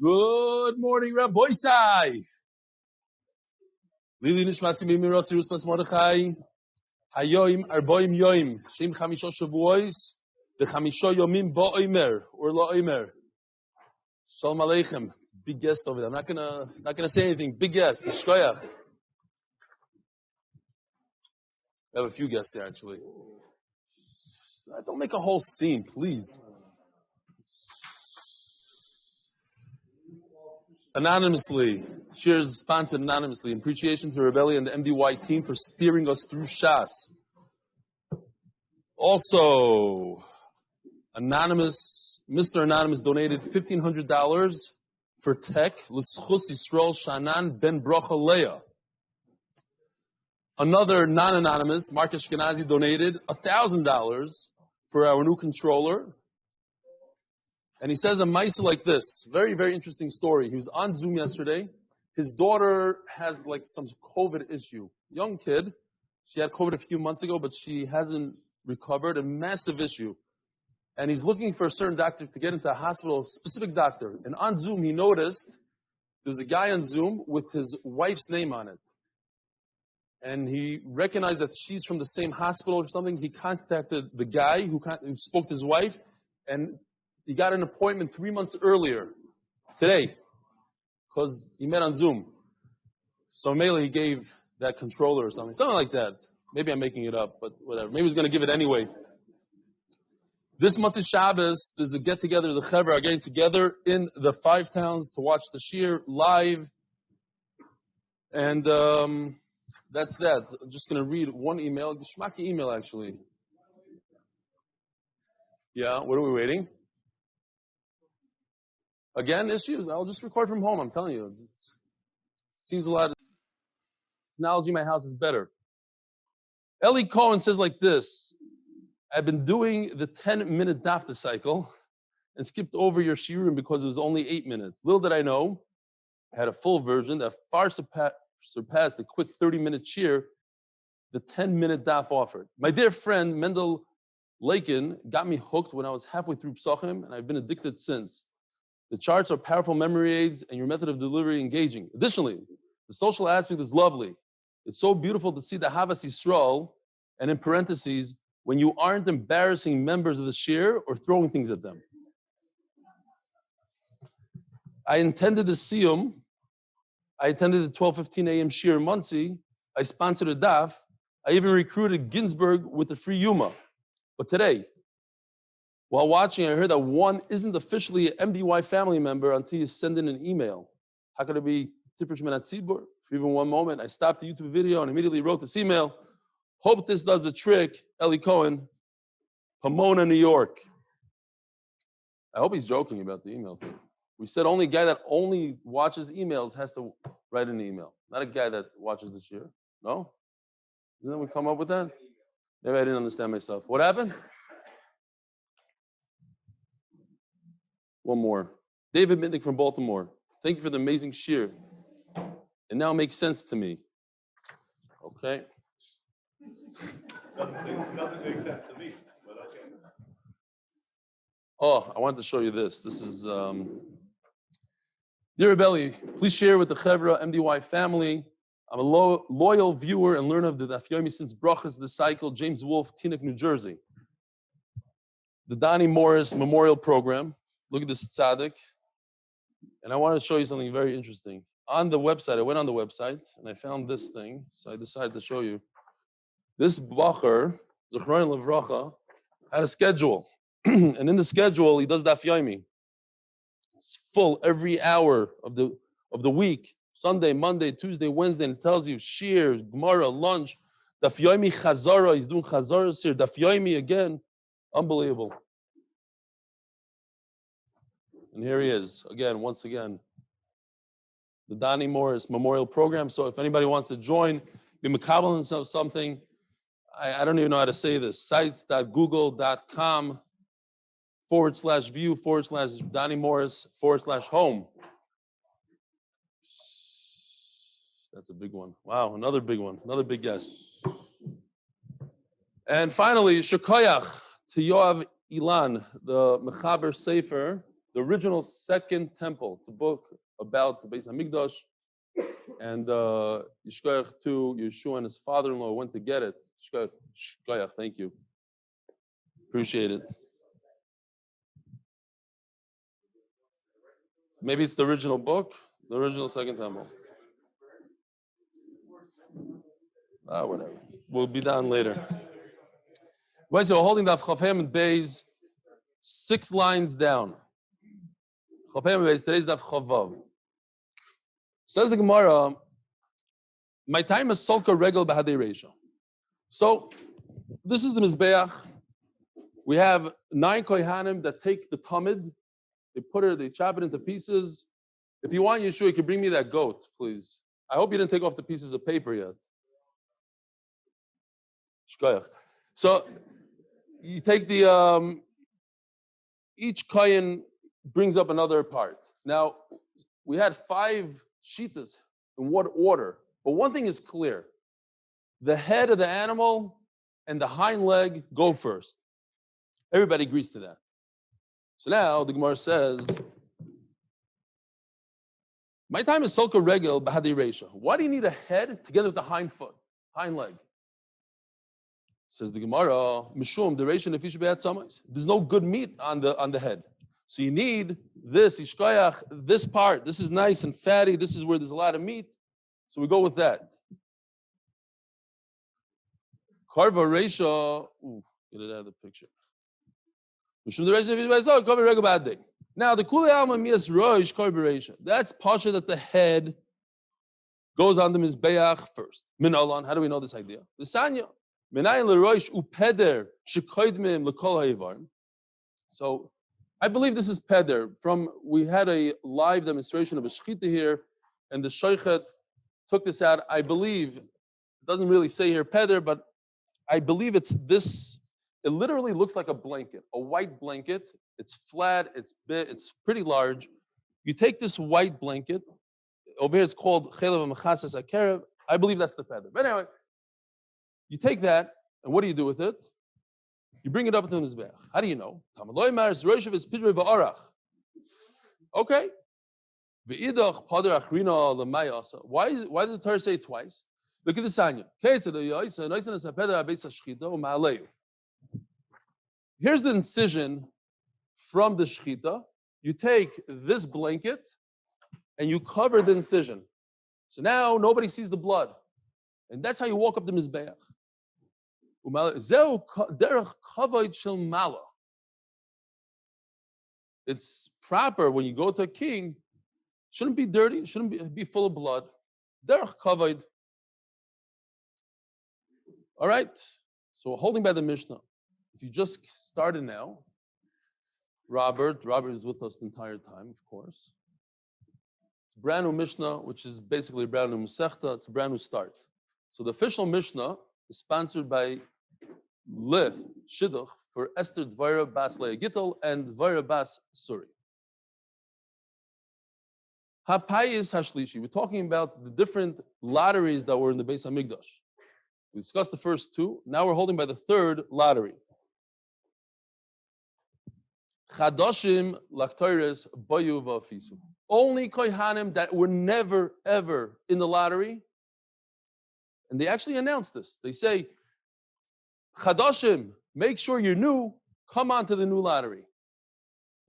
Good morning, Rabbi Sai. Lili nishmasi b'miros Yerusmas Mordechai. Hayoim arboim yoim. Shem chamisho shavuos. V'chamisho yomim bo Omer or lo Omer. Shalom aleichem. It's a big guest over there. I'm not gonna say anything. Big guest. Shkoyach. I have a few guests here actually. Don't make a whole scene, please. Anonymously, shares sponsored anonymously. Appreciation to R Eli and the MDY team for steering us through Shas. Also, Mr. Anonymous donated $1,500 for tech. L'schus Yisrael Shanan ben Bracha Leah. Another non-anonymous, Mark Ashkenazi, donated $1,000 for our new controller. And he says a maisa like this, very, very interesting story. He was on Zoom yesterday. His daughter has like some COVID issue. Young kid. She had COVID a few months ago, but she hasn't recovered. A massive issue. And he's looking for a certain doctor to get into a hospital, a specific doctor. And on Zoom, he noticed there was a guy on Zoom with his wife's name on it. And he recognized that she's from the same hospital or something. He contacted the guy who spoke to his wife, and he got an appointment 3 months earlier, today, because he met on Zoom. So maybe he gave that controller or something like that. Maybe I'm making it up, but whatever. Maybe he's going to give it anyway. This month of Shabbos, there's a get-together. The Chevra are getting together in the 5 towns to watch the Shir live. And that's that. I'm just going to read one email. Geschmacky email, actually. Yeah, what are we waiting? Again, issues? I'll just record from home, I'm telling you. It seems a lot. Technology in my house is better. Eli Cohen says like this: I've been doing the 10-minute dafta cycle and skipped over your shiurim because it was only 8 minutes. Little did I know, I had a full version that far surpassed the quick 30-minute shir the 10-minute daf offered. My dear friend Mendel Lakin got me hooked when I was halfway through Psachim, and I've been addicted since. The charts are powerful memory aids, and your method of delivery engaging. Additionally, the social aspect is lovely. It's so beautiful to see the Havas Yisrael, and in parentheses, when you aren't embarrassing members of the shir or throwing things at them. I attended the Siyum. I attended the 12:15 a.m. shir in Muncie. I sponsored a daf. I even recruited Ginsburg with the free Yoma. But today, while watching, I heard that one isn't officially an MDY family member until you send in an email. How could it be Tifrish Menat Tzibur? For even one moment, I stopped the YouTube video and immediately wrote this email. Hope this does the trick. Eli Cohen, Pomona, New York. I hope he's joking about the email thing. We said only a guy that only watches emails has to write an email. Not a guy that watches the shir. No? Didn't we come up with that? Maybe I didn't understand myself. What happened? One more. David Mitnick from Baltimore. Thank you for the amazing shir. It now makes sense to me. Okay. Doesn't make sense to me, but okay. Oh, I wanted to show you this. This is, Dear R Eli, please share with the Chevra MDY family. I'm a loyal viewer and learner of the Daf Yomi since Brachas, the cycle, James Wolfe, Teaneck, New Jersey. The Donnie Morris Memorial Program. Look at this tzaddik. And I want to show you something very interesting. On the website, I went on the website and I found this thing. So I decided to show you. This bacher, Zechron Levracha, had a schedule. And in the schedule, he does Daf Yomi. It's full every hour of the week. Sunday, Monday, Tuesday, Wednesday. And it tells you Shir, Gemara, lunch, Daf Yomi Chazara. He's doing Chazara here. Daf Yomi again. Unbelievable. And here he is, again, once again. The Donnie Morris Memorial Program. So if anybody wants to join, be makabel and something, I don't even know how to say this. sites.google.com/view/Donnie Morris/home. That's a big one. Wow, another big one, another big guest. And finally, Shekoyach to Yoav Ilan, the Mechaber Sefer the original second temple. It's a book about the Beis Hamikdash, and Yishkoyach too, Yeshua and his father-in-law went to get it. Shkoyach, thank you. Appreciate it. Maybe it's the original book, the original second temple. Whatever. We'll be down later. Right, so we're holding Daf Amud Beis 6 lines down. Amud Beis, today's Daf Chavav. Says the Gemara, my time is Solka Regel Bahadei Reisha. So, this is the Mizbeach. We have 9 Kohanim that take the Tamid, they chop it into pieces. If you want, Yeshua, you can bring me that goat, please. I hope you didn't take off the pieces of paper yet. Shkoyach. So, you take the, each Kohen brings up another part. Now, we had 5 shitas in what order? But one thing is clear. The head of the animal and the hind leg go first. Everybody agrees to that. So now the Gemara says, my time is Solka Regel Bahadi Reisha. Why do you need a head together with the hind leg? Says the Gemara, Mishum, the Reisha Nefisha Be'at Samais. There's no good meat on the head. So you need this, Ishkoyach, this part. This is nice and fatty. This is where there's a lot of meat. So we go with that. Karva Reisha, get it out of the picture. Now, the Kuli Alma Mias Roish Karva Reisha. That's Pasha that the head goes on the Mizbeach first. Min Alan, how do we know this idea? The Sanya. Menayin Leroish Upeder Shekoidmim Lekol Ha'ivarim. So, I believe this is Peder. We had a live demonstration of a Shechita here, and the Shoichet took this out. I believe, it doesn't really say here Peder, but I believe it's this. It literally looks like a blanket, a white blanket. It's flat, it's big, it's pretty large. You take this white blanket, over here it's called Chelev Mechasas Akerev. I believe that's the Peder. But anyway, you take that, and what do you do with it? You bring it up to the Mizbeach. How do you know? Okay. Why does the Torah say it twice? Look at the Sanya. Here's the incision from the Shechita. You take this blanket and you cover the incision. So now nobody sees the blood. And that's how you walk up the Mizbeach. It's proper when you go to a king, shouldn't be dirty, shouldn't be full of blood. Derech kavod. All right, so we're holding by the Mishnah. If you just started now, Robert is with us the entire time, of course. It's a brand new Mishnah, which is basically a brand new Masechta. It's a brand new start. So the official Mishnah is sponsored by Leah Shidduch for Esther Devora bas Leah Gittel and Devora bas Suri. Hapayis Hashlishi. We're talking about the different lotteries that were in the Beis Hamikdash. We discussed the first 2. Now we're holding by the 3rd lottery. Chadashim laktoires bayu v'afisu. Only kohanim that were never ever in the lottery. And they actually announced this. They say, Chadashim, make sure you're new, come on to the new lottery.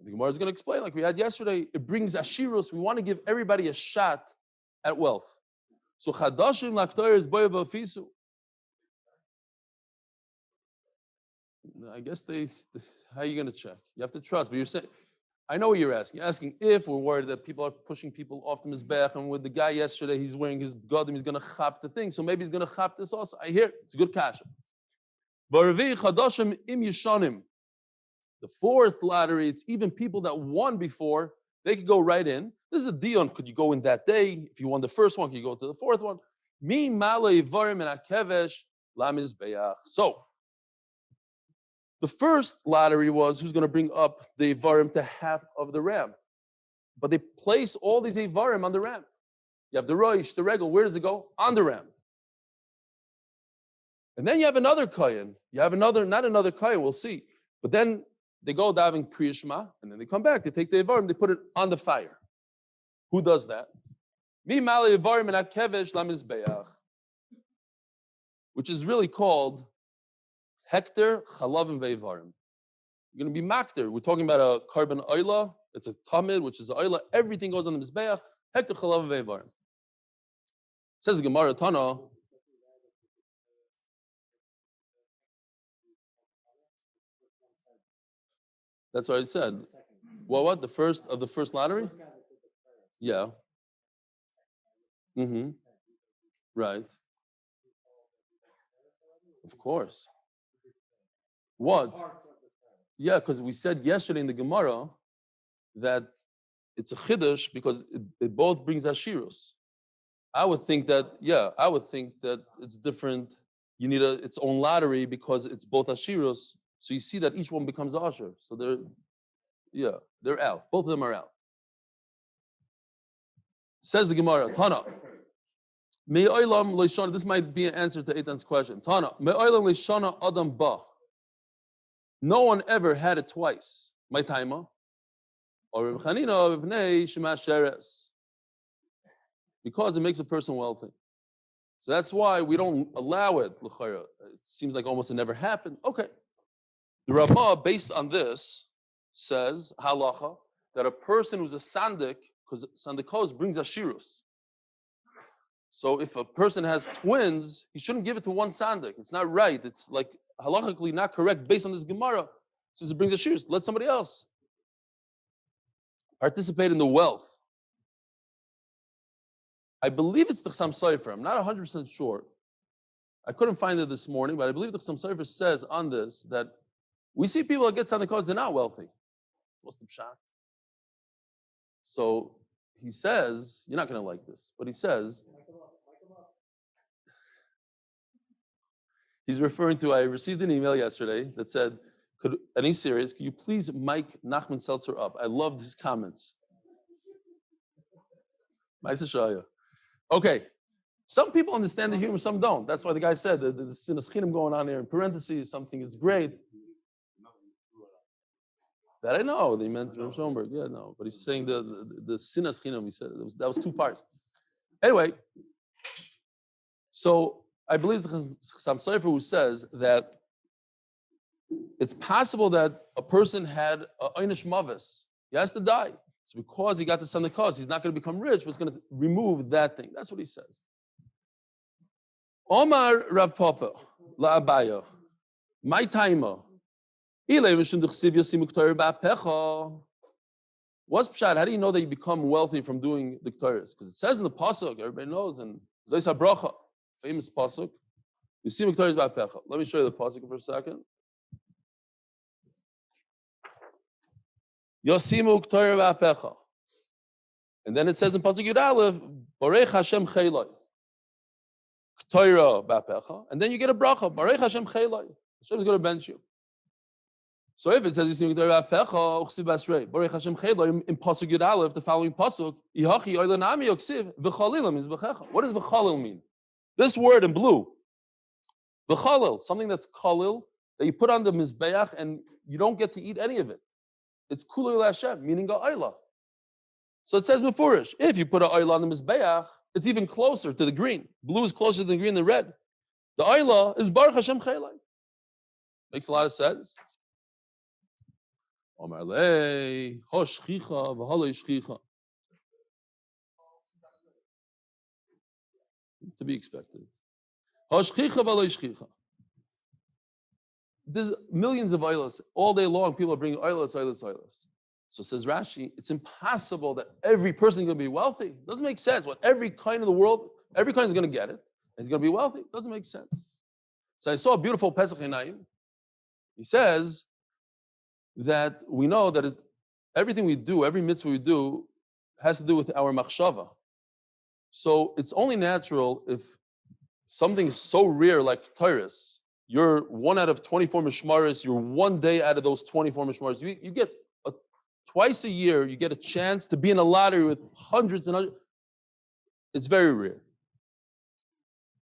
The Gemara is going to explain, like we had yesterday, it brings ashirus. We want to give everybody a shot at wealth. So Chadashim laktoires bayu v'afisu. I guess how are you going to check? You have to trust, but you're saying, I know what you're asking. You're asking if we're worried that people are pushing people off the Mizbeach, and with the guy yesterday, he's wearing his godim, he's going to chop the thing, so maybe he's going to chop this also. I hear it's a good kasha. The 4th lottery, it's even people that won before, they could go right in. This is a Dion. Could you go in that day? If you won the first one, could you go to the 4th one? So, the first lottery was who's going to bring up the Ivarim to half of the ram. But they place all these Ivarim on the ram. You have the Roish, the Regel. Where does it go? On the ram. And then you have another Kayan. You have not another Kayan, we'll see. But then they go daven Kriya Shema, and then they come back, they take the Ivarim, they put it on the fire. Who does that? Which is really called Hekter Chalavim Ve'ivarim. You're going to be makter. We're talking about a carbon oila. It's a tamid, which is an oila. Everything goes on the mizbeach. Hekter Chalavim Ve'ivarim. Says the Gemara Tana. That's what I said. Well, what? The first of the first lottery? Yeah. Mm-hmm. Right. Of course. What? Yeah, because we said yesterday in the Gemara that it's a chiduch because it both brings ashirus. I would think that it's different. You need its own lottery because it's both ashirus. So you see that each one becomes asher. So they're out. Both of them are out. Says the Gemara, Tana. This might be an answer to Eitan's question. Tana. Adam ba. No one ever had it twice. My timer. Or because it makes a person wealthy. So that's why we don't allow it. It seems like almost it never happened. Okay. The Rabbah, based on this, says, halacha, that a person who's a sandik, because sandikos brings ashirus. So if a person has twins, he shouldn't give it to one sandik. It's not right. It's like halachically not correct based on this Gemara. Since it brings ashirus, let somebody else participate in the wealth. I believe it's the Chassam Sofer. I'm not 100% sure. I couldn't find it this morning, but I believe the Chassam Sofer says on this that we see people that get sandikos, they're not wealthy. What's the pshat? So he says, you're not going to like this, but he says, he's referring to, I received an email yesterday that said, and he's serious, could you please mic Nachman Seltzer up? I loved his comments. Okay, some people understand the humor, some don't. That's why the guy said the sinas chinam going on there in parentheses, something is great. That I know, they meant Rav Schoenberg. Yeah, no, but he's saying the sinas chinam. He said that was two parts. Anyway, so I believe it's the Chassam Sofer who says that it's possible that a person had a einish mavis. He has to die. So because he got the son of cause, he's not going to become rich, but it's going to remove that thing. That's what he says. Omer Rav Papa la Abaya, my timer. What's pshat? How do you know that you become wealthy from doing the Ketores? Because it says in the pasuk, everybody knows, and Zaysa Bracha, famous pasuk. You see Ketores ba'pecha. Let me show you the pasuk for a second. Yosimu Ketores ba'pecha, and then it says in pasuk Yud Aleph, Barech Hashem Chelai. Ketores ba'pecha, and then you get a bracha, Barech Hashem Chelai. Hashem is going to bench you. So if it says in pasuk Yud Aleph, the following pasuk, what does v'chalil mean? This word in blue, v'chalil, something that's khalil that you put on the mizbeach and you don't get to eat any of it. It's kulil Hashem, meaning a ayla. So it says mefurish, if you put an ayla on the mizbeach, it's even closer to the green. Blue is closer to the green than red. The ayla is Baruch Hashem Chelai. Makes a lot of sense. Omer le hoshchicha v'haloi shchicha. To be expected. Hoshchicha v'haloi shchicha. There's millions of oilas. All day long, people are bringing oilas. So says Rashi, it's impossible that every person is going to be wealthy. It doesn't make sense. What every kind of the world, every kind is going to get it, and he's going to be wealthy. It doesn't make sense. So I saw a beautiful Pesach Einayim. He says that we know that everything we do, every mitzvah we do, has to do with our machshava. So it's only natural if something is so rare like Taurus, you're 1 out of 24 mishmaris, you're 1 day out of those 24 mishmaris. You get twice a year, you get a chance to be in a lottery with hundreds and hundreds. It's very rare.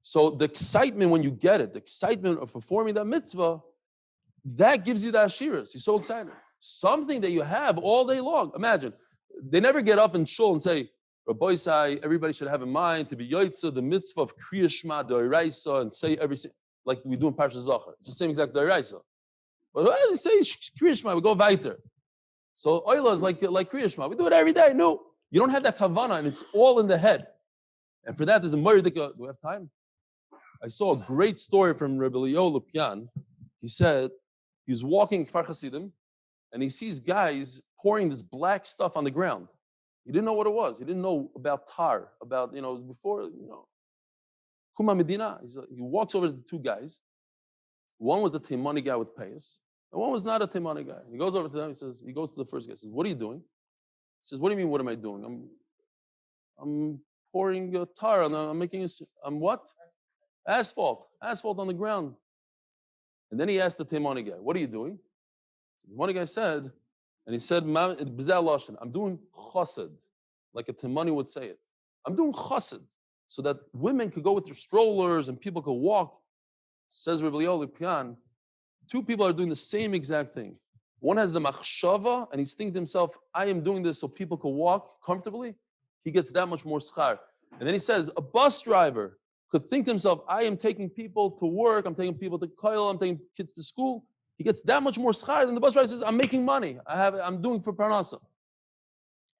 So the excitement when you get it, the excitement of performing that mitzvah, that gives you the ashiras. You're so excited. something that you have all day long. Imagine, they never get up in shul and say, Rabbi Sai, everybody should have in mind to be yoitza, the mitzvah of Kriya Shema, Doiraisa, and say everything like we do in Parsha Zachar. It's the same exact Doiraisa. But when we say Kriya Shema, we go weiter. So Oila is like Kriya Shema. We do it every day. No, you don't have that kavana, and it's all in the head. And for that, there's a Mordecai. Do we have time? I saw a great story from Rabbi Leah Pian. He said he was walking Kfar Hasidim, and he sees guys pouring this black stuff on the ground. He didn't know what it was. He didn't know about tar, about, before, Kuma Medina. He walks over to the two guys. One was a Taimani guy with payas, and one was not a Taimani guy. He goes over to them, he goes to the first guy, he says, what are you doing? He says, what do you mean, what am I doing? I'm pouring tar, and I'm making I'm what? Asphalt on the ground. And then he asked the Taimani guy, what are you doing? So the Taimani guy said, and he said, I'm doing chassid, like a Taimani would say it. I'm doing chassid, so that women could go with their strollers and people could walk. Says Rabbi Eli Pian, two people are doing the same exact thing. One has the machshava, and he's thinking to himself, I am doing this so people can walk comfortably. He gets that much more schar. And then he says, a bus driver could think to himself, I am taking people to work, I'm taking people to koil, I'm taking kids to school. He gets that much more schar than the bus driver says, I'm making money. I'm doing for parnasa.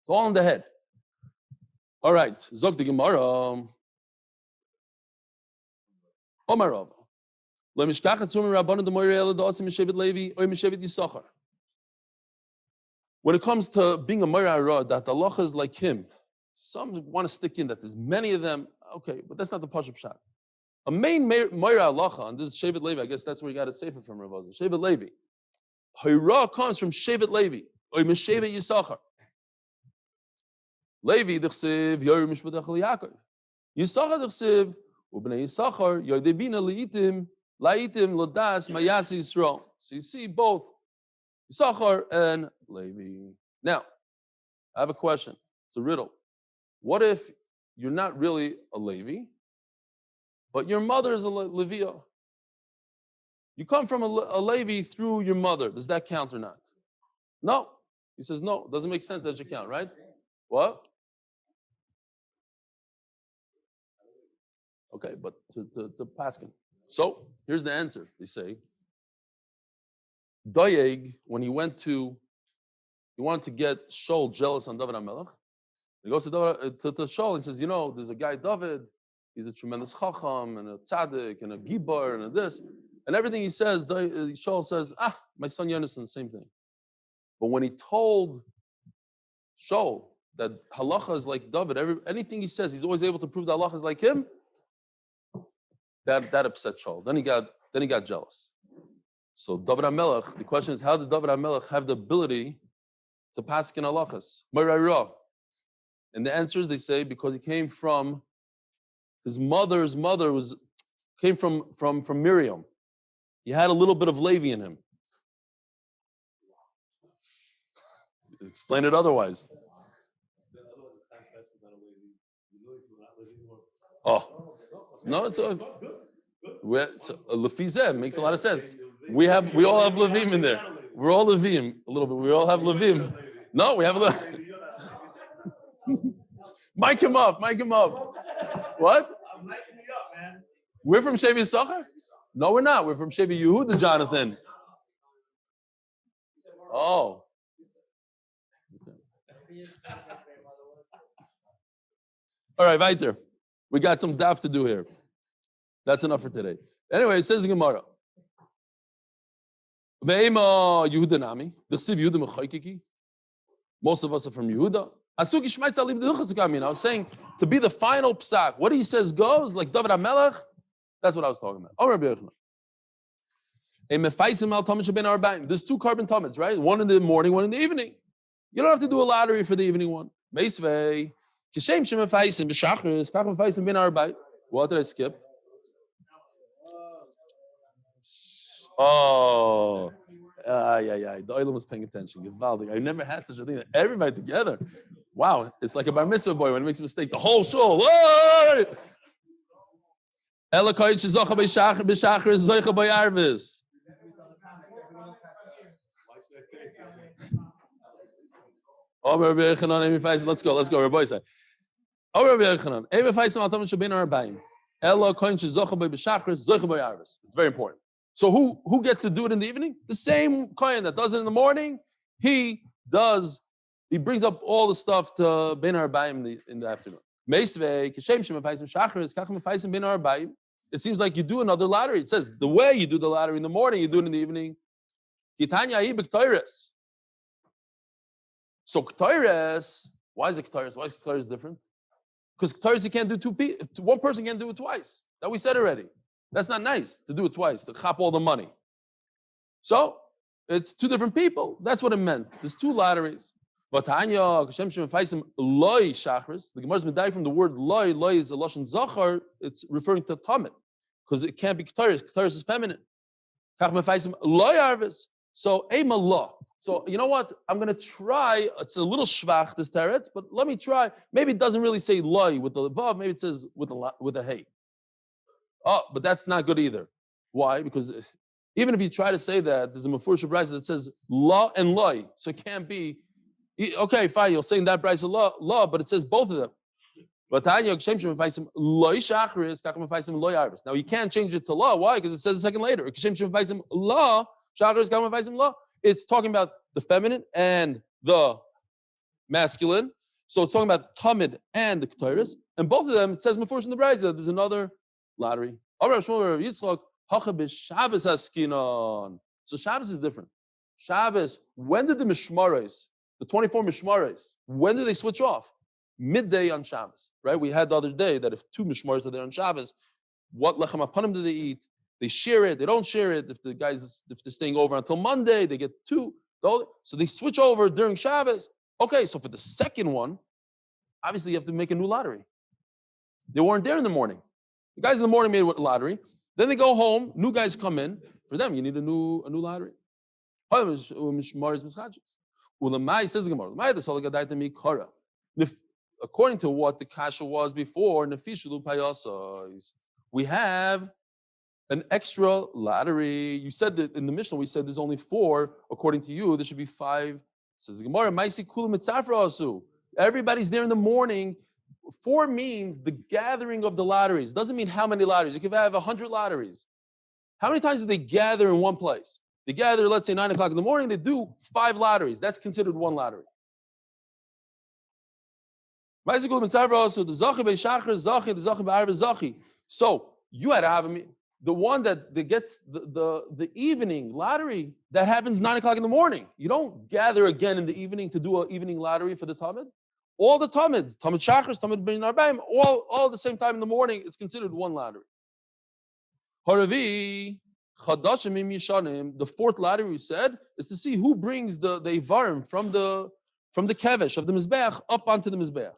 It's all in the head. All right. Zog the Gemara. Omer. When it comes to being a Moira, that the halacha is like him, some want to stick in that there's many of them. Okay, but that's not the Pashup shot. A main Moira halacha, and this is Shevet Levi, I guess that's where you got to say it from Rav Ozer. Shevet Levi. Hayra comes from Shevet Levi, or Meshevet Yisachar. Levi d'chsev yor mishpatach Yaakov. Yisachar d'chsev u'bnei Yisachar yodebina liitim lodas mayasi Yisrael. So you see both Yisachar and Levi. Now, I have a question. It's a riddle. What if you're not really a Levi, but your mother is a Leviah? You come from a Levi through your mother. Does that count or not? No. He says, no, doesn't make sense that should count, right? What? Okay, but to Paskin. So here's the answer. They say, Doeg, when he wanted to get Shaul jealous on David HaMelech, he goes to Shaul and says, there's a guy, David, he's a tremendous chacham and a tzaddik and a gibar and this. And everything he says, Shaul says, my son Yonasan, the same thing. But when he told Shaul that halacha is like David, anything he says, he's always able to prove that halacha is like him, that upset Shaul. Then he got jealous. So David HaMelech, the question is, how did David HaMelech have the ability to pass in halachas? And the answer is, they say, because he came from his mother's mother came from Miriam. He had a little bit of Levi in him. Explain it otherwise. Oh, no, it's Lefizeh makes a lot of sense. We all have Levim in there. We're all Levim a little bit. We all have Levim. No, we have a little. Mic him up. What? I'm lighting me up, man. We're from Shevi Yisachar? No, we're not. We're from Shevi Yehuda, Jonathan. Oh. Okay. All right, weiter. We got some daf to do here. That's enough for today. Anyway, it says in Gemara. Ve'ema Yehuda nami. D'chsiv Yehuda mechaykiki. Most of us are from Yehuda. I was saying, to be the final psak, what he says goes, like David HaMelech, that's what I was talking about. There's two carbon tumits, right? One in the morning, one in the evening. You don't have to do a lottery for the evening one. What did I skip? Oh. The oil was paying attention. Gewaldig. I never had such a thing. Everybody together. Wow, it's like a bar mitzvah boy when he makes a mistake. The whole shul. Omer Rabbi Yechanan, let's go, Rabbi say. Omer Rabbi Yechanan, Eva Faisam al Tamid Shabin Arbaim. Ella Koin Shezocha by B'Shachris, Zocha by Arvis. It's very important. So who gets to do it in the evening? The same Kohen that does it in the morning, he brings up all the stuff to Ben Arbaim in the afternoon. Meisvei, Kishem Shem Faisam Shachris, Kachem Faisam Ben Arbaim. It seems like you do another lottery. It says the way you do the lottery in the morning, you do it in the evening. Kitanya Ibik Toires. So Ktoires, why is it Ktoires? Why is Ktoires different? Because Ktoires you can't do one person can't do it twice. That we said already. That's not nice to do it twice, to chop all the money. So it's two different people. That's what it meant. There's two lotteries. Vatanya, Kashem Shem Faisim Loi Shachris. The Gemara is medayik from the word Loi. Loi is a Lashon Zachar. It's referring to Tamid. Because it can't be Ktoires. Ktoires is feminine. Kach Mefaisim Loi Arvis. So Ema Law. So you know what? I'm going to try. It's a little shvach, this teretz, but let me try. Maybe it doesn't really say loy with the vav. Maybe it says with a hey. Oh, but that's not good either. Why? Because even if you try to say that, there's a mefurish brayza that says law and loy. So it can't be. Okay, fine. You'll say in that brayza law, but it says both of them. Now you can't change it to law. Why? Because it says a second later. It's talking about the feminine and the masculine. So it's talking about Tamid and the Ketores. And both of them, it says before in the Brayza, there's another lottery. So Shabbos is different. Shabbos, when did the Mishmares, the 24 Mishmares, when did they switch off? Midday on Shabbos, right? We had the other day that if two Mishmares are there on Shabbos, what lechem apanim do they eat? They share it, they don't share it. If they're staying over until Monday, they get two. So they switch over during Shabbos. Okay, so for the second one, obviously you have to make a new lottery. They weren't there in the morning. The guys in the morning made a lottery. Then they go home, new guys come in. For them, you need a new lottery. Says the Gemara, according to what the kasha was before, we have an extra lottery. You said that in the Mishnah, we said there's only 4. According to you, there should be 5. Says the Gemara, everybody's there in the morning. 4 means the gathering of the lotteries. Doesn't mean how many lotteries. You could have 100 lotteries. How many times do they gather in one place? They gather, let's say 9 o'clock in the morning, they do 5 lotteries. That's considered one lottery. So you had to have the one that gets the evening lottery that happens 9 o'clock in the morning. You don't gather again in the evening to do an evening lottery for the Tamid. All the Tamids, Tamid Shachris, Tamid Ben Arbaim, all at the same time in the morning, it's considered one lottery. Haravi, Chadashim Im Yishanim, the 4th lottery we said, is to see who brings the Ivarim from the Kevesh of the Mizbeach up onto the Mizbeach.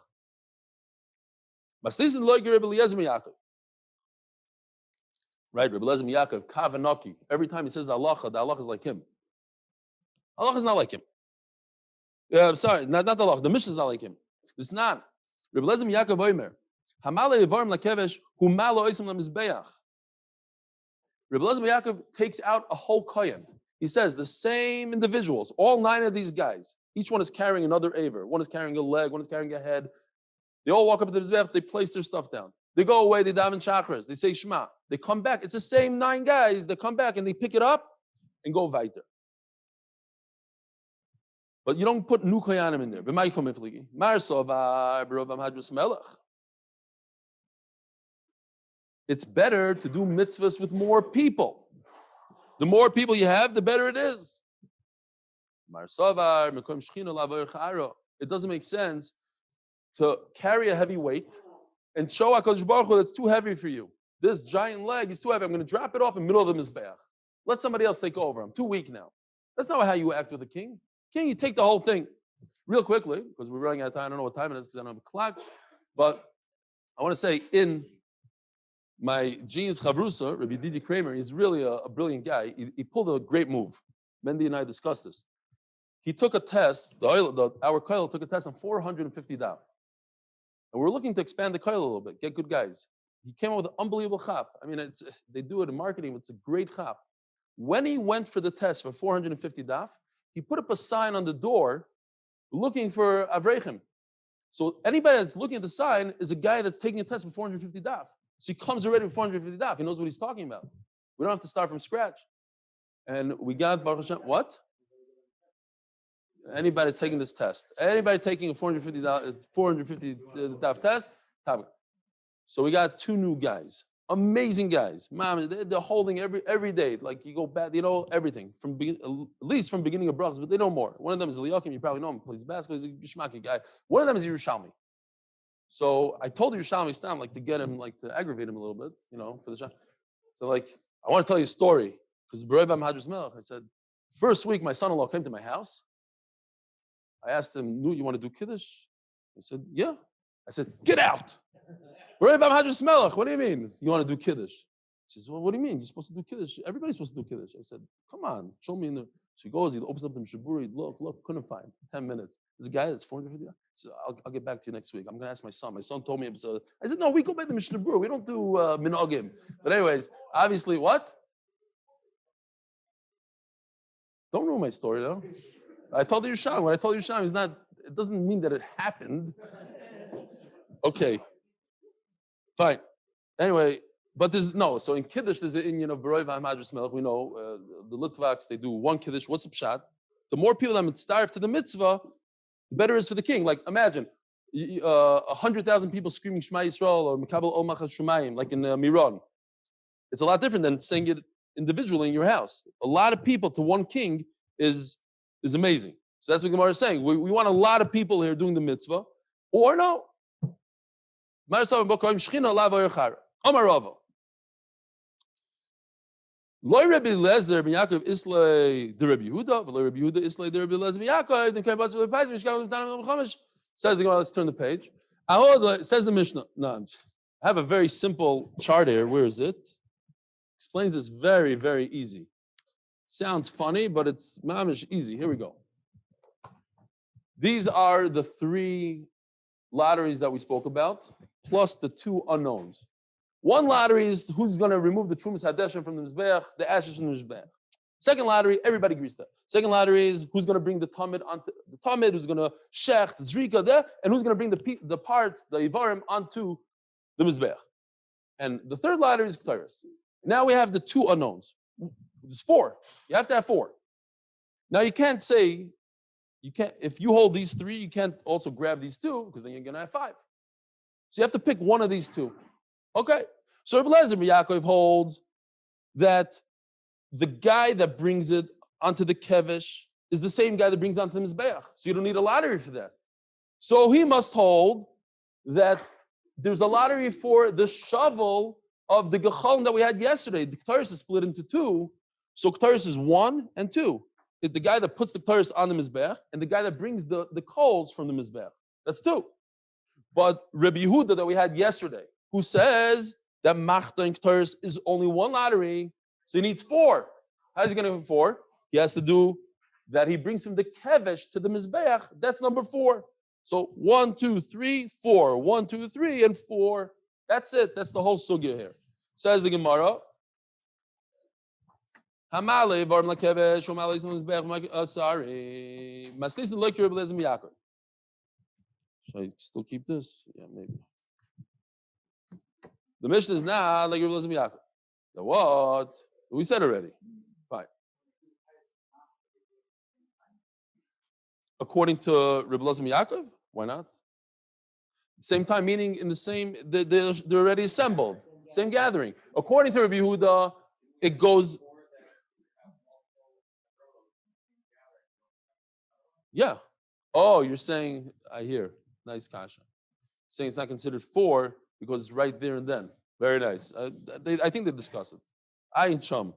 Right, Rebbe Eliezer Yaakov, Kavanaki. Every time he says halacha, the halacha is like him. Halacha is not like him. Yeah, I'm sorry, not the halacha. The Mishnah is not like him. It's not. Rebbe Eliezer Yaakov Omer, Hamale Yivarim lakevesh, humalo oisim lemizbeach. Rebbe Eliezer Yaakov takes out a whole kohen. He says the same individuals, all 9 of these guys, each one is carrying another aver. One is carrying a leg, one is carrying a head. They all walk up to the mizbeach, they place their stuff down. They go away, they daven chakras, they say Shema. They come back. It's the same 9 guys. They come back and they pick it up and go weiter. But you don't put new koyanim in there. It's better to do mitzvahs with more people. The more people you have, the better it is. It doesn't make sense to carry a heavy weight and show HaKadosh Baruch Hu that's too heavy for you. This giant leg is too heavy. I'm going to drop it off in the middle of the Mizbeach. Let somebody else take over. I'm too weak now. That's not how you act with a king. King, you take the whole thing. Real quickly, because we're running out of time. I don't know what time it is because I don't have a clock. But I want to say in my genius Chavrusa, Rabbi Didi Kramer, he's really a brilliant guy. He pulled a great move. Mendy and I discussed this. He took a test, our koil took a test on 450 daf. And we're looking to expand the koil a little bit, get good guys. He came up with an unbelievable chap. I mean, they do it in marketing, it's a great chap. When he went for the test for 450 daf, he put up a sign on the door looking for Avraham. So anybody that's looking at the sign is a guy that's taking a test for 450 daf. So he comes already with 450 daf. He knows what he's talking about. We don't have to start from scratch. And we got Baruch Hashem. What? Anybody that's taking this test. Anybody taking a 450 daf test. Topic. So we got 2 new guys. Amazing guys. Mom, they're holding every day. Like you go back, they know everything from at least from beginning of brachas, but they know more. One of them is Eliakim. You probably know him. Plays basketball. He's a Gishmaki guy. One of them is Yerushalmi. So I told Yerushalmi Stam like to get him, like to aggravate him a little bit, for the shot. So like I want to tell you a story because B'Roivam Hadras Melech. I said, first week my son-in-law came to my house. I asked him, "Nu, you want to do kiddush?" He said, "Yeah." I said, "Get out." B'Roivam Hadras Melech, what do you mean? You want to do kiddush? She says, "Well, what do you mean? You're supposed to do kiddush. Everybody's supposed to do kiddush." I said, "Come on, show me." So he goes, he opens up the Mishaburi, look, couldn't find. 10 minutes. There's a guy that's 450. So I'll get back to you next week. I'm going to ask my son. My son told me, I said, "No, we go by the Mishaburi. We don't do minogim." But anyways, obviously, what? Don't ruin my story, though. I told you Yerushalmi. When I told you Yerushalmi, it doesn't mean that it happened. Okay. Fine. Anyway, but so in Kiddush, there's an Inyan of B'Roivam Hadras Melech. We know the Litvaks, they do 1 Kiddush. What's the pshat? The more people that mitzvah to the mitzvah, the better it is for the king. Like imagine 100,000 people screaming Shema Yisrael or Mekabel Ol Machas Shemayim, like in Meron. It's a lot different than saying it individually in your house. A lot of people to one king is amazing. So that's what Gemara is saying. We want a lot of people here doing the mitzvah, or no. Omer Rava. Loi Rabbi Lezer ben Yaakov Islay the Rabbi Yehuda, but Loi Rabbi Yehuda Islay the Rabbi Lezer ben Yaakov. Then came back to the page. Says the Gemara. Let's turn the page. Says the Mishnah. No, I have a very simple chart here. Where is it? Explains this very, very easy. Sounds funny, but it's mamish easy. Here we go. These are the 3 lotteries that we spoke about, plus the 2 unknowns. One lottery is who's going to remove the Trumas Hadeshem from the Mizbeach, the ashes from the Mizbeach. Second lottery, everybody agrees to. Second lottery is who's going to bring the Tamid onto the Tamid, who's going to Shech, the Zrika there, and who's going to bring the parts, the Ivarim, onto the Mizbeach. And the third lottery is Ketores. Now we have the 2 unknowns. There's 4. You have to have 4. Now you can't say, if you hold these 3, you can't also grab these 2, because then you're going to have 5. So you have to pick one of these 2. Okay. So Rabbi Lezer ben Yaakov holds that the guy that brings it onto the kevish is the same guy that brings it onto the mizbeach. So you don't need a lottery for that. So he must hold that there's a lottery for the shovel of the gechalim that we had yesterday. The Ketores is split into 2. So Ketores is 1 and 2. It's the guy that puts the Ketores on the mizbeach and the guy that brings the coals from the mizbeach. That's 2. But Rabbi Yehuda that we had yesterday, who says that Machta and Ketores is only 1 lottery, so he needs 4. How's he going to have 4? He has to do that he brings from the kevesh to the mizbeach. That's number 4. So 1, 2, 3, 4. 1, 2, 3, and 4. That's it. That's the whole sugya here. Says the Gemara. Hamale varm lakevesh umale is mizbeach. Sorry. Maslis the like Rabbi Lezer ben Yaakov. Should I still keep this? Yeah, maybe. The Mishnah is not like Rabbi Lezer ben Yaakov. The what? We said already. Fine. According to Rabbi Lezer ben Yaakov, why not? Same time, meaning in the same, they're already assembled. Same gathering. According to Rabbi Yehuda, it goes. Yeah. Oh, you're saying, I hear. Nice kasha. Saying it's not considered 4 because it's right there and then. Very nice. I think they discuss it. Ayin chum.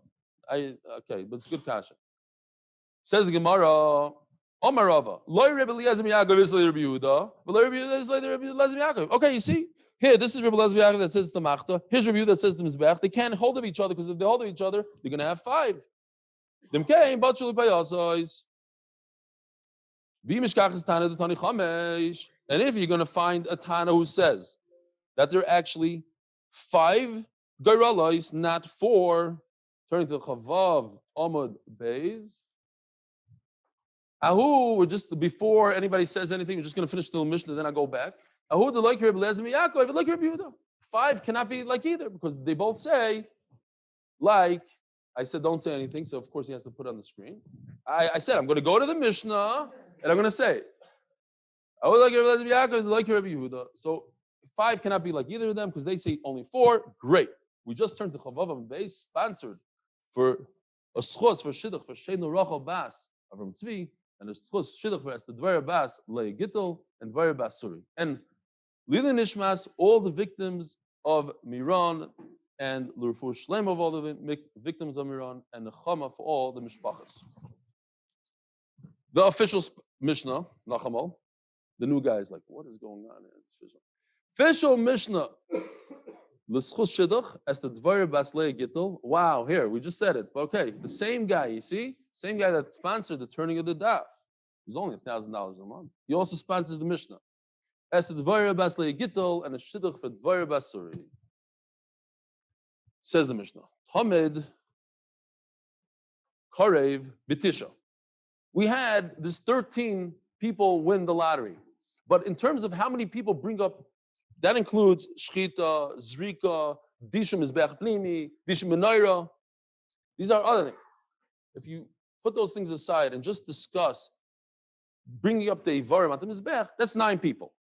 Okay, but it's good kasha. Says the Gemara, Omer Rava, Loi Rabbi Lezer ben Yaakov is Rabbi Yehuda, but Loi Rabbi Yehuda is Rabbi Lezer ben Yaakov. Okay, you see, here, this is Rabbi Lezer ben Yaakov that says the Machta. Here's Rabbi Yehuda that says the Mizbeach. They can't hold of each other because if they hold of each other, they're going to have 5. Dem kein batshul payasois. And if you're going to find a Tana who says that there are actually 5 Gairalois, not 4, turning to Chavav Amud Beis. Ahu, we're just before anybody says anything, we're just going to finish the Mishnah, then I go back. Ahu, the like Reb Eliezer Yaakov, like Reb Yehuda. 5 cannot be like either because they both say, like, I said, don't say anything, so of course he has to put it on the screen. I said, I'm going to go to the Mishnah and I'm going to say it. Ahu, like Reb Eliezer Yaakov, like Reb Yehuda. So 5 cannot be like either of them because they say only 4. Great. We just turned to Amud Beis, sponsored for a Shmooze for Shidduch for Shainel Bas Avraham Tzvi, and a Shmooze Shidduch for Esther Devora Bas Leah Gittel and Devora Bas Suri. And Leah Nishmas, all the victims of Meron, and rafua shlema of all the victims of Meron, and nechama for all the mishpachas. The official Mishnah, Nachamal, the new guy is like, what is going on here? Official Mishnah. L'schus shiduch as the Devora Bas Leah Gittel. Wow, here, we just said it. But okay, the same guy, you see? Same guy that sponsored the turning of the daf. It was only $1,000 a month. He also sponsors the Mishnah. As the Devora Bas Leah Gittel and a shiduch for Devora Bas Suri. Says the Mishnah. Hamid Karev Bitisha. We had this 13 people win the lottery. But in terms of how many people bring up, that includes Shchita, Zrika, Dishum Mizbech Pnimi, Dishum Menorah. These are other things. If you put those things aside and just discuss bringing up the Ivarim at the Mizbech, that's 9 people.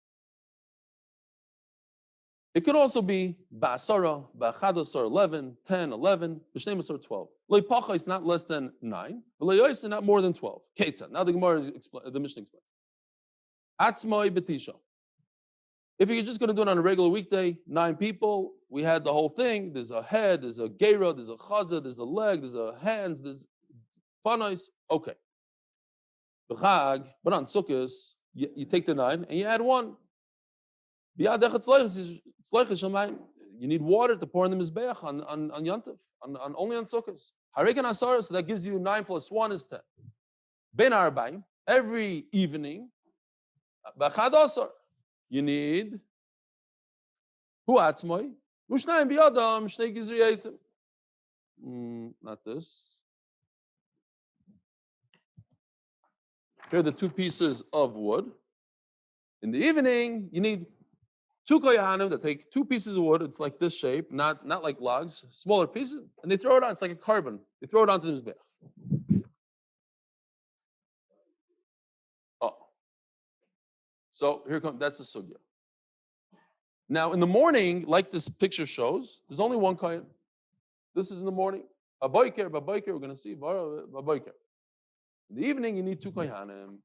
It could also be Ba'asara, Ba'achadasar, 11, 10, 11, B'shnemasar, 12. Leipacha is not less than 9, but Le'yois is not more than 12. Ketzah. Now the Mishnah explains. Atzmai Betisha. If you're just going to do it on a regular weekday, 9 people, we had the whole thing. There's a head, there's a gera, there's a chaza, there's a leg, there's a hands, there's fanais. Okay. But on Sukkos, you take the 9 and you add 1. You need water to pour in the mizbeach on Yantav, only on Sukkos. Harekan Asara, so that gives you 9 plus 1 is 10. Ben Arbaim, every evening, B'chad Asar, you need Hu Atzmoi, Mushnayim Biyadam, Shnei Gizri Eitzim. Not this. Here are the 2 pieces of wood. In the evening, you need 2 koyahanim that take 2 pieces of wood. It's like this shape, not like logs, smaller pieces, and they throw it on. It's like a carbon. They throw it onto the mizbeach. Oh, so here comes. That's the sugya. Now in the morning, like this picture shows, there's only 1 kohen. This is in the morning. Baboiker. We're going to see baboiker. In the evening, you need 2 koyahanim.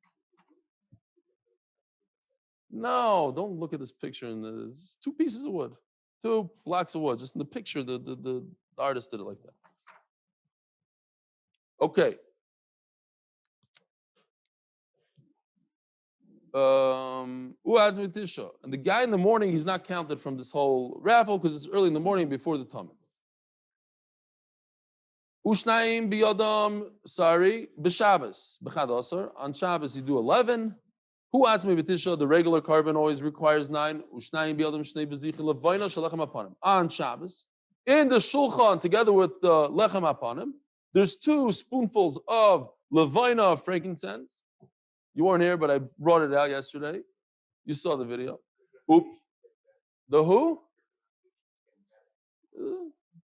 No, don't look at this picture. It's 2 pieces of wood, 2 blocks of wood. Just in the picture, the artist did it like that. Okay. And the guy in the morning, he's not counted from this whole raffle because it's early in the morning before the Talmud. Ushnaim biyadam, b'Shabbos, b'chad. On Shabbos, you do 11. Who atzmei b'tisha? The regular carbon always requires 9. Ushnaim biyadam shnei bezicha levayna shalechem apanim. On Shabbos, in the shulchan together with the lechem apanim, there's 2 spoonfuls of levayna of frankincense. You weren't here, but I brought it out yesterday. You saw the video. Oop. The who?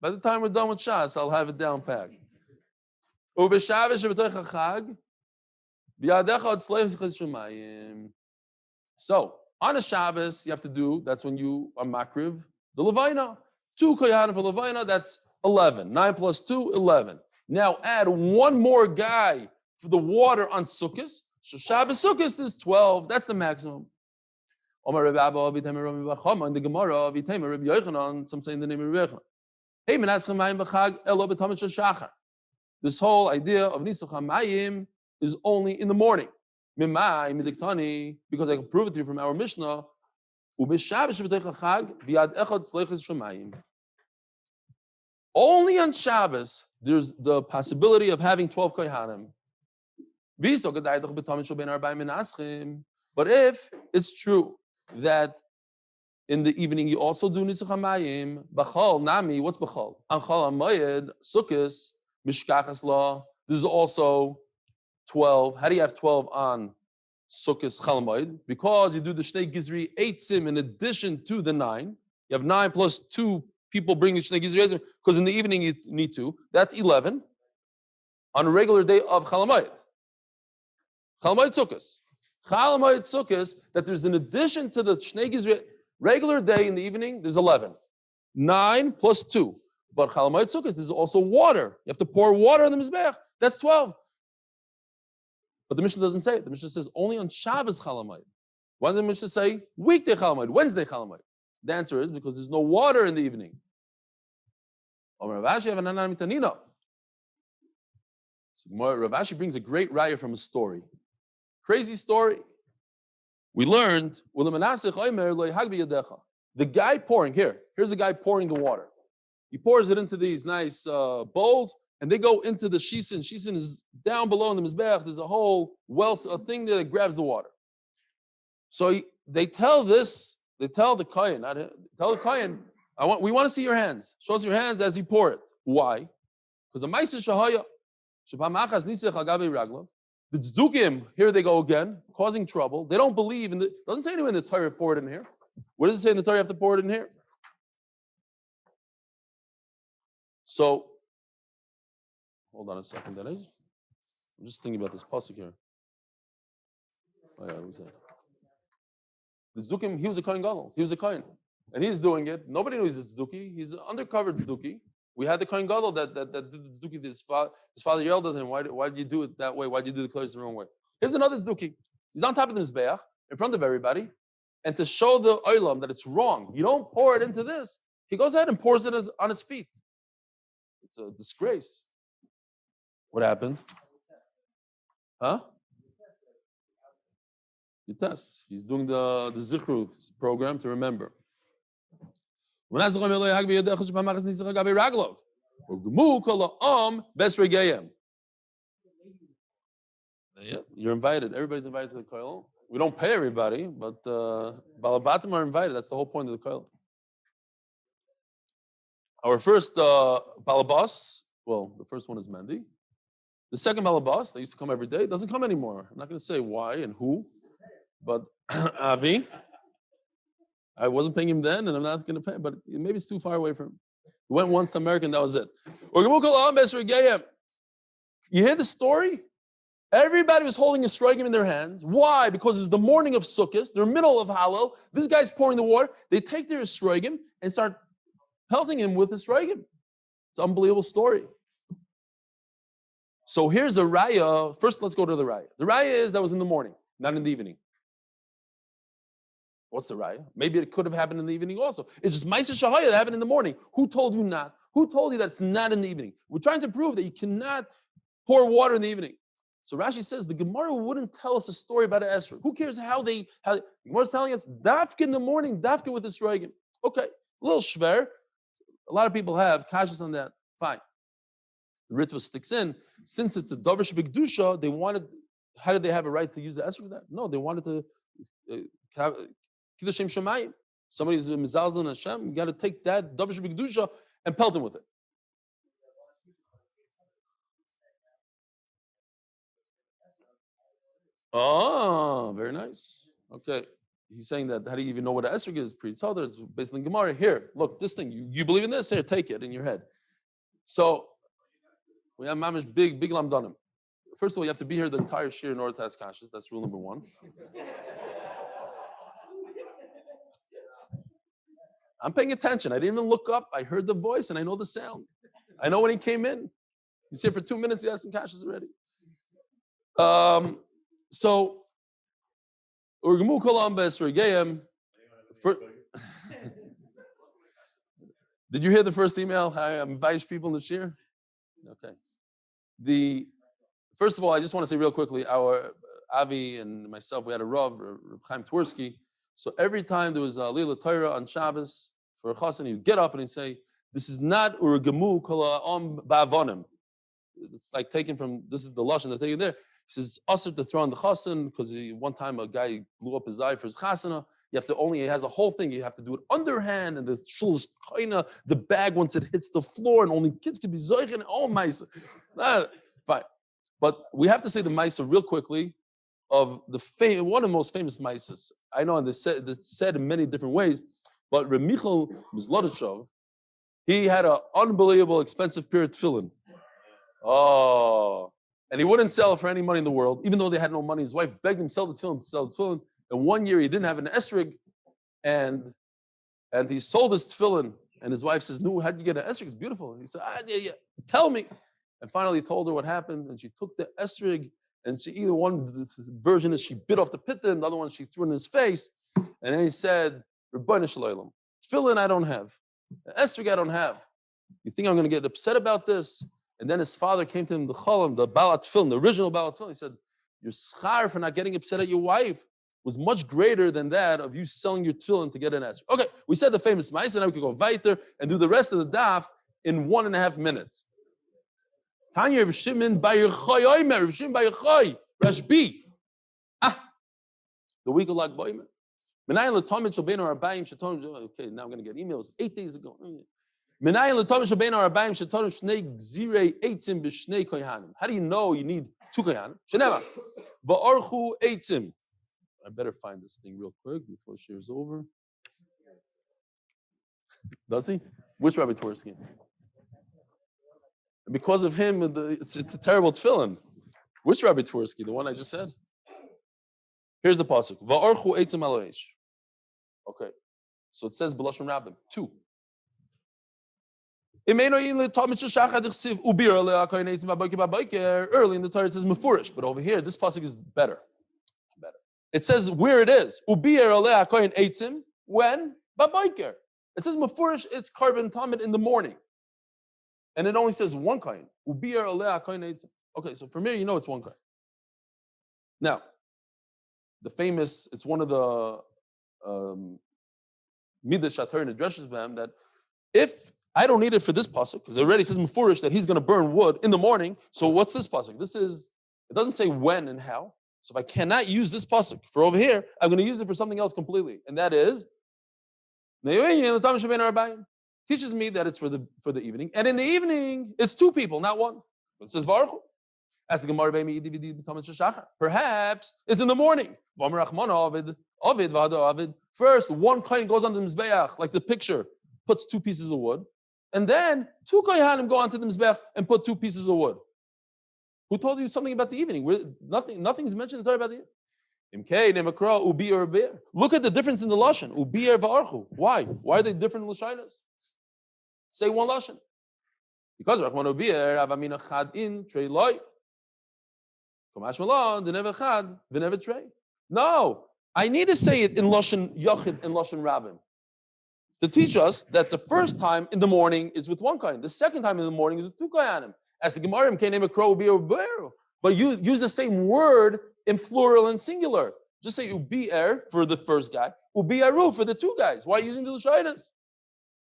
By the time we're done with Shas, I'll have it down packed. So, on a Shabbos, you have to do, that's when you are makriv, the levayna. 2 koyahanim for levayna, that's 11. 9 plus 2, 11. Now add 1 more guy for the water on Sukkos. So Shabbos Sukkos is 12. That's the maximum. Omer in the Gemara, some say in the name of Rabbi Yochanan. This whole idea of Nisuch HaMayim is only in the morning. Because I can prove it to you from our Mishnah. Only on Shabbos, there's the possibility of having 12 kohanim. But if it's true that in the evening you also do Nisuch HaMayim, Bachal, Nami, what's Bachal? Anchal HaMoyed, Sukkos, Mishkachas Law. This is also 12. How do you have 12 on Sukkot Chalamoid? Because you do the Shnei Gizri 8 sim in addition to the 9. You have 9 plus 2 people bringing Shnei Gizri, because in the evening you need 2. That's 11 on a regular day of Chalamoid. Chalamoid Sukkot. Chalamoid Sukkot, that there's an addition to the Shnei Gizri, regular day in the evening, there's 11. 9 plus 2. But Chalamoid Sukkot, there's also water. You have to pour water on the Mizbeach. That's 12. But the Mishnah doesn't say it. The Mishnah says only on Shabbos Chalamoid. Why did the Mishnah say weekday Chalamoid, Wednesday Chalamoid? The answer is because there's no water in the evening. Omer Rav Ashi have an anam mitanina. Rav Ashi brings a great raya from a story. Crazy story. We learned the guy pouring here's the guy pouring the water. He pours it into these nice bowls, and they go into the shisin. Shisin is down below in the mizbeach. There's a whole a thing there that grabs the water. So they tell the kohen, we want to see your hands. Show us your hands as you pour it. Why? Because the ma'aser shahaya shepamachas nisech agabe raglav. The tzdukim, here they go again, causing trouble. They don't believe in doesn't say anywhere in the Torah pour it in here. What does it say in the Torah you have to pour it in here? So, hold on a second, I'm just thinking about this pasuk here. Oh, yeah, the tzdukim, he was a kohen gadol. He was a kohen. And he's doing it. Nobody knows it's tzduki. He's an undercover tzduki. We had the kohen gadol that did the tzduki. His father yelled at him, why did you do it that way? Why did you do the clothes the wrong way? Here's another tzduki. He's on top of the mizbeach, in front of everybody. And to show the olam that it's wrong, you don't pour it into this. He goes ahead and pours it on his feet. It's a disgrace. What happened? Huh? You test. He's doing the Zichru program to remember. Yeah, you're invited. Everybody's invited to the koil. We don't pay everybody, but Balabatim are invited. That's the whole point of the koil. Our first balabas, well, the first one is Mendy. The second balabas, that used to come every day, doesn't come anymore. I'm not going to say why and who, but Avi, I wasn't paying him then, and I'm not going to pay, but maybe it's too far away from him. He went once to America, and that was it. You hear the story? Everybody was holding a sroigim in their hands. Why? Because it's the morning of Sukkot, they're middle of Hallel. This guy's pouring the water. They take their sroigim and start pelting him with his sroigim. It's an unbelievable story. So here's a raya. First, let's go to the raya. The raya is that was in the morning, not in the evening. What's the raya? Maybe it could have happened in the evening also. It's just ma'aser shahaya that happened in the morning. Who told you not? Who told you that it's not in the evening? We're trying to prove that you cannot pour water in the evening. So Rashi says the Gemara wouldn't tell us a story about Esther. Who cares how the Gemara's telling us dafka in the morning, dafka with the sroigim. Okay, a little shver. A lot of people have kashas on that. Fine. The Ritva sticks in. Since it's a davar shebekdusha, they wanted. How did they have a right to use the Esther for that? No, they wanted to kiddushim shemayim. Somebody's mizalzel and Hashem. You got to take that davar shebekdusha and pelt him with it. Oh, very nice. Okay. He's saying that, how do you even know what an esrog is? Pre-Tzadar, it's based on Gemara. Here, look, this thing, you believe in this? Here, take it in your head. So, we have mamish big lamdanim. First of all, you have to be here the entire shir in order to ask kashas. That's rule number one. I'm paying attention. I didn't even look up. I heard the voice and I know the sound. I know when he came in. He's here for 2 minutes, he's asking kashas already. So, did you hear the first email? Hi, I'm inviting people in the shir. Okay. First of all, I just want to say real quickly, our Avi and myself, we had a Rav, Chaim Twersky. So every time there was a Leah Torah on Shabbos for a chassan, he'd get up and he'd say, "This is not urgamu kol ha'am ba'avonim." It's like taken from, this is the lashon that's taken there. He says, it's usher to throw on the chassan because one time a guy blew up his eye for his chasana. You have to he has a whole thing. You have to do it underhand, and the shul is kaina, the bag once it hits the floor, and only kids can be zoichen. Oh my, fine. But we have to say the Maisa real quickly of one of the most famous Maisas. I know it's said in many different ways, but Reb Michal Mizlodishov, he had an unbelievable expensive pair of tefillin. Oh, and he wouldn't sell it for any money in the world, even though they had no money. His wife begged him to sell the tefillin. And one year he didn't have an esrig, and he sold his tefillin. And his wife says, "No, how'd you get an esrig? It's beautiful." And he said, yeah, tell me. And finally he told her what happened, and she took the esrig, and she either one version is she bit off the pitta, and the other one she threw it in his face. And then he said, "Rebbeinu Shalom, tefillin I don't have, esrig I don't have. You think I'm going to get upset about this?" And then his father came to him, the Cholam, the Balat Tefillin, the original Balat Tefillin. He said, "Your schar for not getting upset at your wife was much greater than that of you selling your tefillin to get an esrig." Okay, we said the famous Ma'aseh, now we could go weiter and do the rest of the daf in 1.5 minutes. Tanya Rav Shimon Bar Yochai Omer, Rav Shimon Bar Yochai, Rashbi. The week of Lag Boimer. Menayin l'tomid shel bein ha'arbayim sheton. Okay, now I'm going to get emails 8 days ago. Menayin l'tomid shel bein ha'arbayim sheton shnei gzirei eitzim b'shnei kohanim. How do you know you need 2 kohanim? Sheneva va'orchu eitzim. I better find this thing real quick before the is over. Does he? Which Rabbi Twersky? Because of him, it's a terrible tefillin. Which Rabbi Twersky? The one I just said? Here's the pasuk. Va'orchu eitzim aloish. Okay. So it says b'lashon rabbim. 2. Early in the Torah it says mefurish, but over here this pasuk is better. It says where it is. When? Babayker. It says mefurish, it's carbon tamid in the morning. And it only says 1 kohen. Okay, so from here you know it's 1 kohen. Now, the famous, it's one of the midas shatar addresses them that if I don't need it for this pasuk, because it already says mefurish that he's going to burn wood in the morning. So what's this pasuk? It doesn't say when and how. So if I cannot use this pasuk for over here, I'm going to use it for something else completely, and that is teaches me that it's for the evening, and in the evening it's 2 people, not 1. But it says varuchu. As the Gemara perhaps it's in the morning. First, 1 kohen goes on the mizbeach, like the picture, puts 2 pieces of wood, and then 2 kohanim go onto the mizbeach and put 2 pieces of wood. Who told you something about the evening? Nothing's mentioned in the Torah about the evening. Look at the difference in the lashon. Ubir va'archu. Why? Why are they different lashonos? Say 1 lashon. Because Rachman ubir avamina chad in trei loy. Kamash malon denever chad v'never trei. No, I need to say it in lashon yachid and lashon rabbim to teach us that the first time in the morning is with 1 kohen. The second time in the morning is with 2 kohanim. As the Gemara can't name a crow ubir. But you use the same word in plural and singular. Just say ubir for the first guy, ubiaru for the 2 guys. Why are you using the lashonos?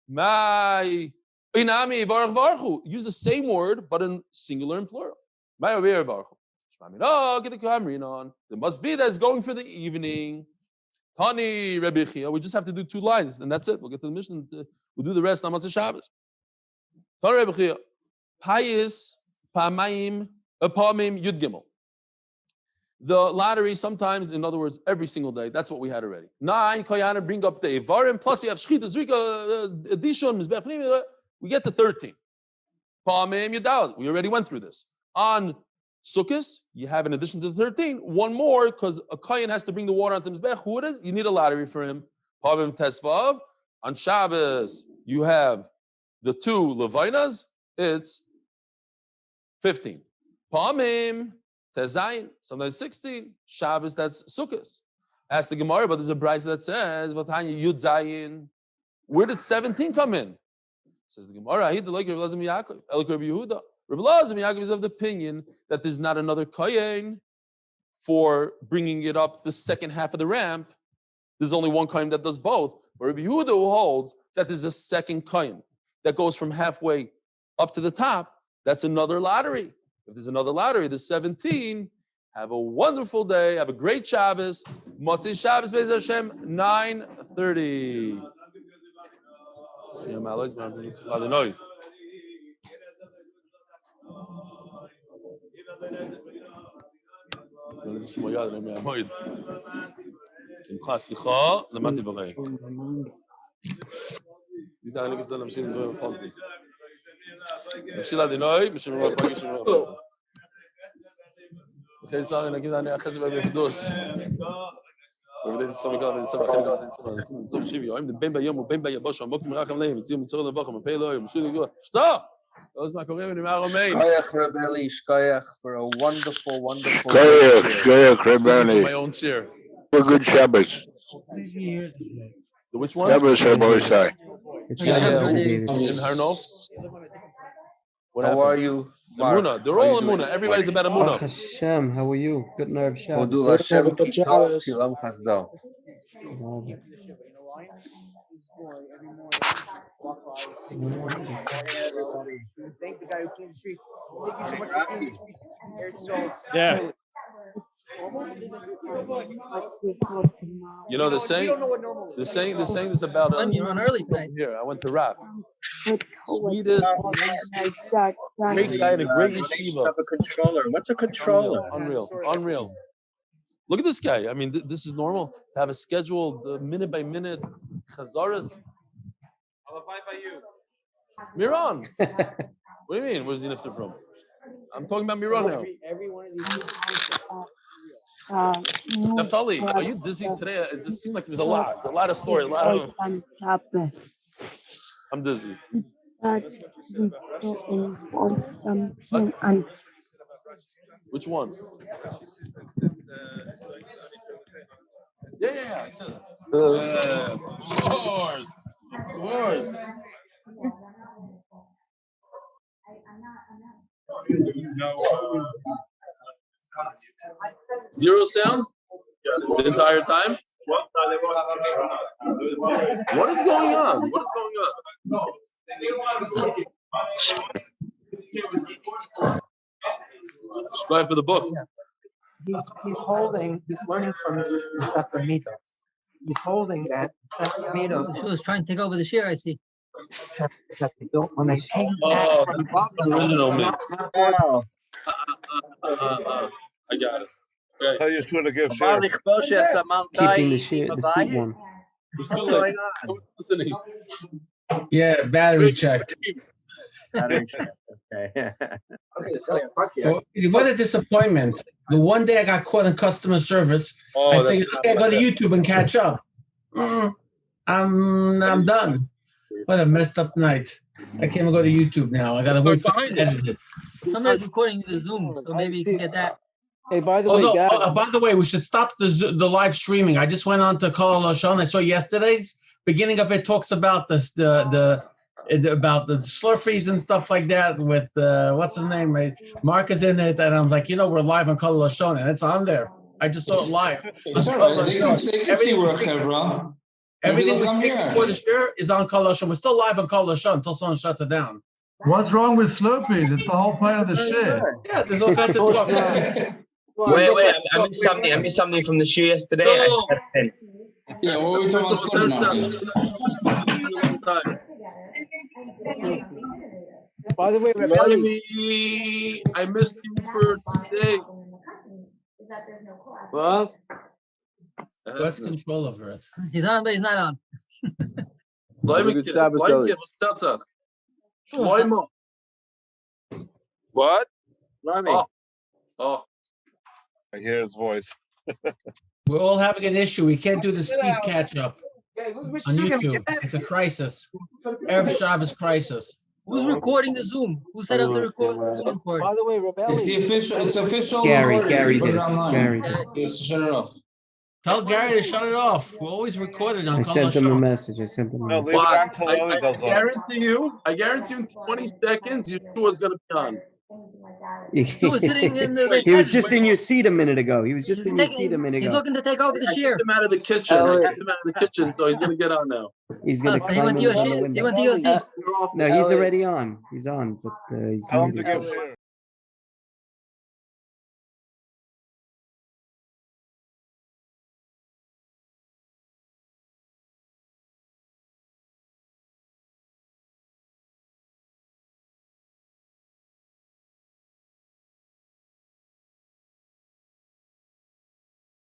My inami varach varchu. Use the same word but in singular and plural. My ubir varchu. There must be that it's going for the evening. Tani Rebbe Chia. We just have to do 2 lines and that's it. We'll get to the mission. We'll do the rest on Matzah Shabbos. Tani Rebbe Chia. Payis Pamim Yud Gimel. The lottery sometimes, in other words, every single day. That's what we had already. 9 koyanim bring up the Evarim, plus we have Shchita, Zrika, Dishon, Mizbech Pnimi. We get to 13. Pamim Yudal. We already went through this. On Sukkos, you have in addition to the 13, 1 more because a kohen has to bring the water onto Mizbech. Who it is? You need a lottery for him. Pamim Tesvav. On Shabbos, you have the 2 Levainas. It's 15. Pamim, Tezayin, sometimes 16. Shabbos, that's Sukkos. Ask the Gemara, but there's a brayz that says, Vatanya Yud Zayin. Where did 17 come in? Says the Gemara, Ahid like Rabbi Lazim Yaakov, Elik Rabbi Yehuda. Rabbi Lazim Yaakov is of the opinion that there's not another kohen for bringing it up the second half of the ramp. There's only 1 kohen that does both. But Rabbi Yehuda who holds that there's a second kohen that goes from halfway up to the top. That's another lottery. If there's another lottery, there's 17. Have a wonderful day. Have a great Shabbos. Motzei Shabbos, Be'ez Hashem, 9:30. שמויה לימי המועד. ממך סליחה, למדתי ברגע. מי זה אני גזל להמשיך עם דברים יכולתי. נמשיך לדינוי, בשביל רוב פגיש עם רוב. וכן סערי נגיד אני אחרי זה בקדוש. ובדי זה סומי גרב, וזה סומי חלק גרב, זה סומי שיבי. רואים בין ביום ובין ביבוש, עמוק מרחם להם, יציאו מצור לבוכם, מפה אלוהים, משהו לגוע. שתו! אז מה קוראים לי מהרומיין? Shkoyach Rebelli, Shkoyach for a wonderful Shkoyach Rebelli. My own chair. For good Shabbos. Which one? Shabbos, I always say. In Harnof? How are you? Amuna. They're all Amuna. Everybody's about Amuna. Hashem, how are you? Good nerve Shabbos. Hodu Hashem Kitov, Shalom Chasdo. Yeah. You know they're saying this about you're on early tonight. Here, I went to rap. Sweetest, great guy in a great yeshiva. A controller. What's a controller? Unreal. Look at this guy. I mean, this is normal to have a scheduled minute by minute chazaras. I'll abide by you. Meron. What do you mean? Where's the nifter from? I'm talking about Meron now. Every one of these. Naftali, are you dizzy today? It just seemed like there was a lot of story, a lot of. I'm dizzy. Which one? Yeah. I said it. Of course. Zero sounds the entire time? What is going on? Go for the book. He's learning from the Sefer Midos. He's holding that Sefer Midos. He was trying to take over the share, I see. That they don't, when they take that from I got it. Okay. Tell you to give share. Keeping the seat one. What's going on? Listening. Yeah, battery check. Okay. So, what a disappointment. The one day I got caught in customer service, I figured, okay, I go to YouTube and catch up. I'm done. What a messed up night. I can't even go to YouTube now. I gotta wait for it to edit it. Somebody's recording the Zoom, so maybe you can get that. Hey, by the way, guys. By the way, we should stop the live streaming. I just went on to Kol Lashon. I saw yesterday's beginning of it talks about this about the Slurpees and stuff like that with what's his name? Mark is in it, and I'm like, we're live on Kol Lashon, and it's on there. I just saw it live. It's all right. They can see we're Chevra. Everything was taken before the share is on Kol Lashon. We're still live on Kol Lashon until someone shuts it down. What's wrong with Slurpees? It's the whole point of the share. Yeah, there's all kinds of talk. Wait, I missed something from the shoe yesterday. Yeah, what were we talking about Slurpee now? By the way, I missed you for today. What? What's control over it? He's on, but he's not on. Shlima. What? Oh. I hear his voice. We're all having an issue. We can't do the speed catch up on YouTube. It's a crisis. Erev Shabbos crisis. Who's recording the Zoom? Who set up the Zoom record? By the way, Rebelli. It's official. Gary did it. Gary. Just shut it off. Tell Gary to shut it off. We're always recorded on I sent him a message. I guarantee you, in 20 seconds, Yeshua's going to be on. He was sitting in the. He was just in your seat a minute ago. He's looking to take over the share. I kicked him out of the kitchen. So he's going to get on now. He's going to climb on the window. He went to your seat. No, he's already on. He's on, but he's muted.